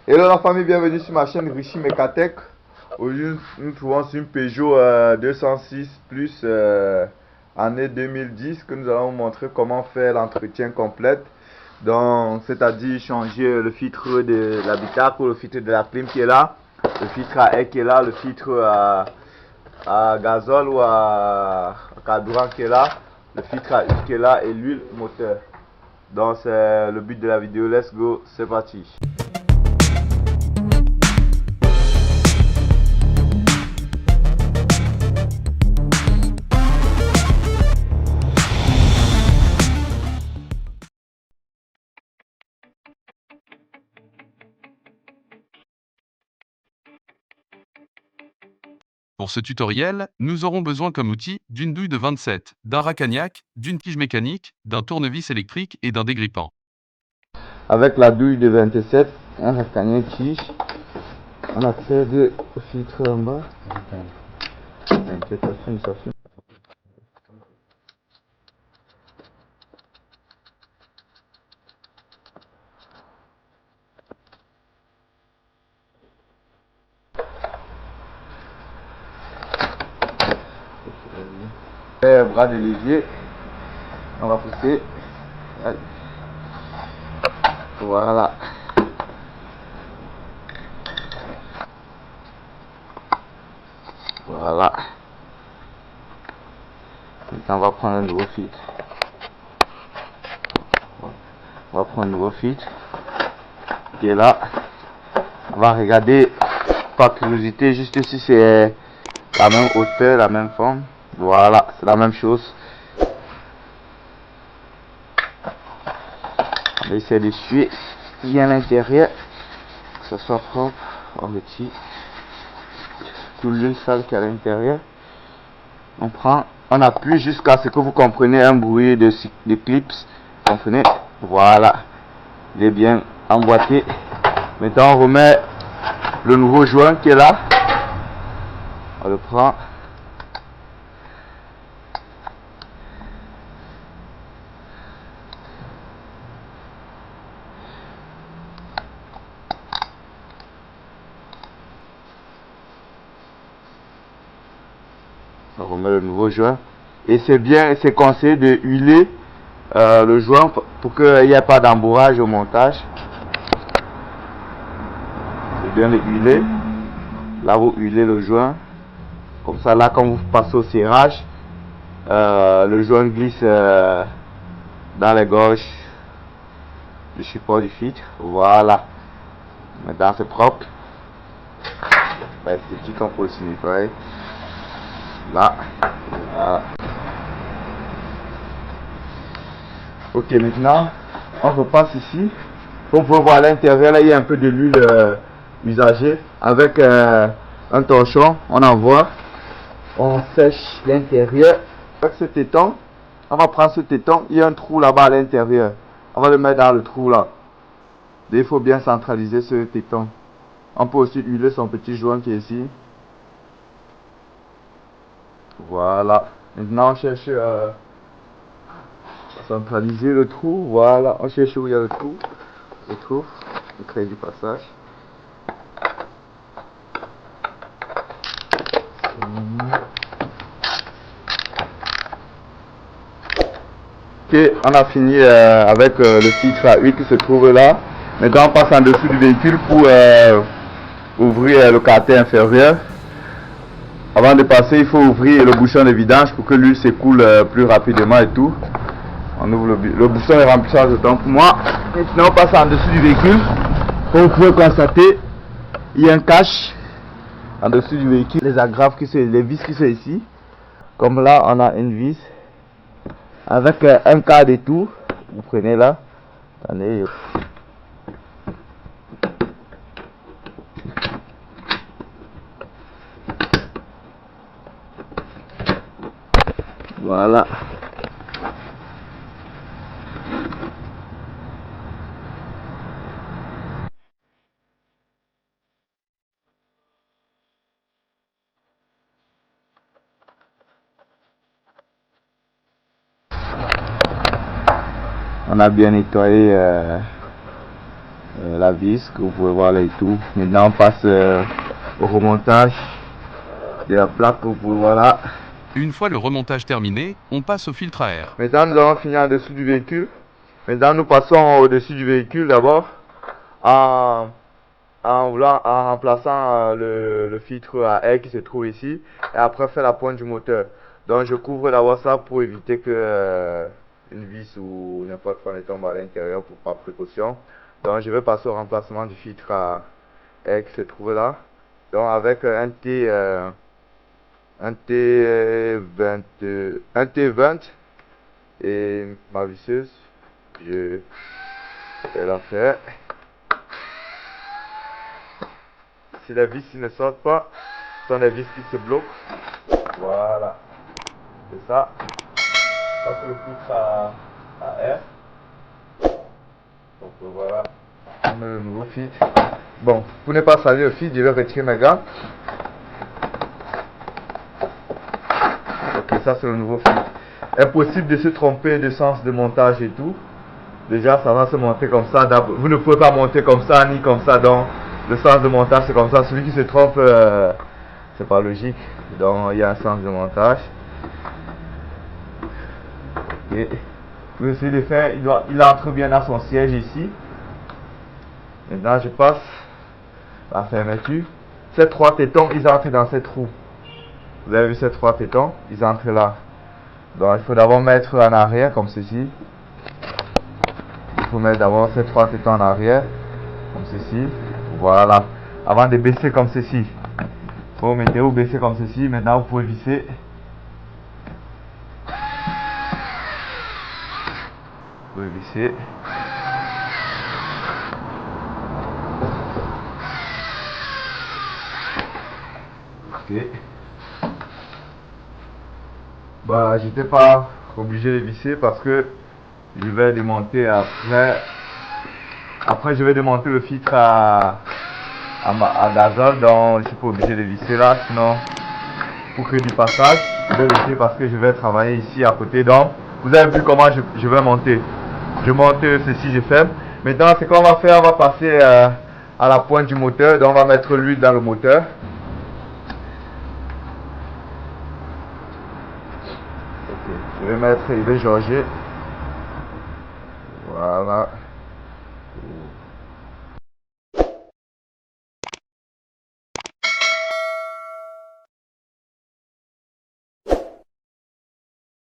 Hello la famille, bienvenue sur ma chaîne Rishi Mekatech. Aujourd'hui nous nous trouvons sur une Peugeot 206 plus année 2010 que nous allons vous montrer comment faire l'entretien complet. Donc c'est-à-dire changer le filtre de l'habitacle, le filtre de la clim qui est là, le filtre à air qui est là, le filtre à gazole ou à carburant qui est là, le filtre à huile qui est là et l'huile moteur. Donc c'est le but de la vidéo, let's go, c'est parti. Pour ce tutoriel, nous aurons besoin comme outil d'une douille de 27, d'un racagnac, d'une tige mécanique, d'un tournevis électrique et d'un dégrippant. Avec la douille de 27, un racagnac tige, on accède au filtre en bas. Bras de levier, on va pousser. Voilà. Voilà. Maintenant on va prendre un nouveau filtre. On va prendre un nouveau filtre qui est là. On va regarder par curiosité juste si c'est la même hauteur, la même forme. Voilà, c'est la même chose. On va essayer d'essuyer bien l'intérieur, que ce soit propre. On retire tout l'huile sale qui est à l'intérieur. On prend, on appuie jusqu'à ce que vous compreniez un bruit de clips. Comprenez? Voilà, il est bien emboîté. Maintenant on remet le nouveau joint qui est là. On le prend. On remet le nouveau joint. Et c'est bien, c'est conseillé de huiler le joint pour qu'il n'y ait pas d'embourrage au montage. C'est bien de huiler. Là vous huilez le joint. Comme ça là quand vous passez au serrage, le joint glisse dans les gorges du support du filtre. Voilà. Maintenant c'est propre. Ben, c'est petit qu'on peut aussi nettoyer. Là. Voilà. Ok, maintenant on repasse ici. Comme vous pouvez voir à l'intérieur, là il y a un peu de l'huile usagée. Avec un torchon, on envoie. On sèche l'intérieur. Avec ce téton, on va prendre ce téton. Il y a un trou là-bas à l'intérieur. On va le mettre dans le trou là. Et il faut bien centraliser ce téton. On peut aussi huiler son petit joint qui est ici. Voilà. Maintenant on cherche à centraliser le trou. Voilà. On cherche où il y a le trou. Le trou. On crée du passage. Ok, on a fini avec le filtre à huile qui se trouve là. Maintenant on passe en dessous du véhicule pour ouvrir le carter inférieur. Avant de passer, il faut ouvrir le bouchon de vidange pour que l'huile s'écoule plus rapidement et tout. On ouvre le bouchon de remplissage de temps pour moi. Maintenant on passe en dessous du véhicule. Comme vous pouvez constater, il y a un cache en dessous du véhicule. Les agrafes qui sont, les vis qui sont ici. Comme là on a une vis avec un cadre et tout. Vous prenez là. Attendez. Voilà. On a bien nettoyé la vis que vous pouvez voir là et tout. Maintenant on passe au remontage de la plaque que vous pouvez voir là. Une fois le remontage terminé, on passe au filtre à air. Maintenant nous allons finir en dessous du véhicule. Maintenant nous passons au-dessus du véhicule d'abord en remplaçant le filtre à air qui se trouve ici, et après faire la pointe du moteur. Donc je couvre d'abord ça pour éviter que une vis ou n'importe quoi ne tombe à l'intérieur, pour par précaution. Donc je vais passer au remplacement du filtre à air qui se trouve là. Donc avec un T20 et ma visseuse, je vais la faire. Si les vis ne sortent pas, ce sont les vis qui se bloquent. Voilà. C'est ça. Ça c'est le filtre à air. Donc voilà. On met le nouveau filtre. Bon, pour ne pas salir le filtre, je vais retirer mes gants. Ok, ça c'est le nouveau filtre. Impossible de se tromper de sens de montage et tout. Déjà, ça va se monter comme ça. Vous ne pouvez pas monter comme ça ni comme ça. Donc, le sens de montage c'est comme ça. Celui qui se trompe, c'est pas logique. Donc, il y a un sens de montage. Et pour essayer de faire, il entre bien à son siège ici. Maintenant, je passe la fermeture. Ces trois tétons, ils entrent dans ces trous. Vous avez vu ces trois tétons, ils entrent là. Donc, il faut d'abord mettre en arrière comme ceci. Il faut mettre d'abord ces trois tétons en arrière comme ceci. Voilà. Avant de baisser comme ceci. Vous mettez-vous baisser comme ceci. Maintenant, vous pouvez visser. Vous pouvez visser. Ok. Bah, j'étais pas obligé de visser parce que je vais démonter après. Après, je vais démonter le filtre à gazole, donc je suis pas obligé de visser là. Sinon, pour créer du passage, je vais laisser parce que je vais travailler ici à côté. Donc, vous avez vu comment je vais monter. Je monte ceci, je ferme. Maintenant, ce qu'on va faire, on va passer à la pointe du moteur. Donc, on va mettre l'huile dans le moteur. Ok, je vais jauger. Voilà.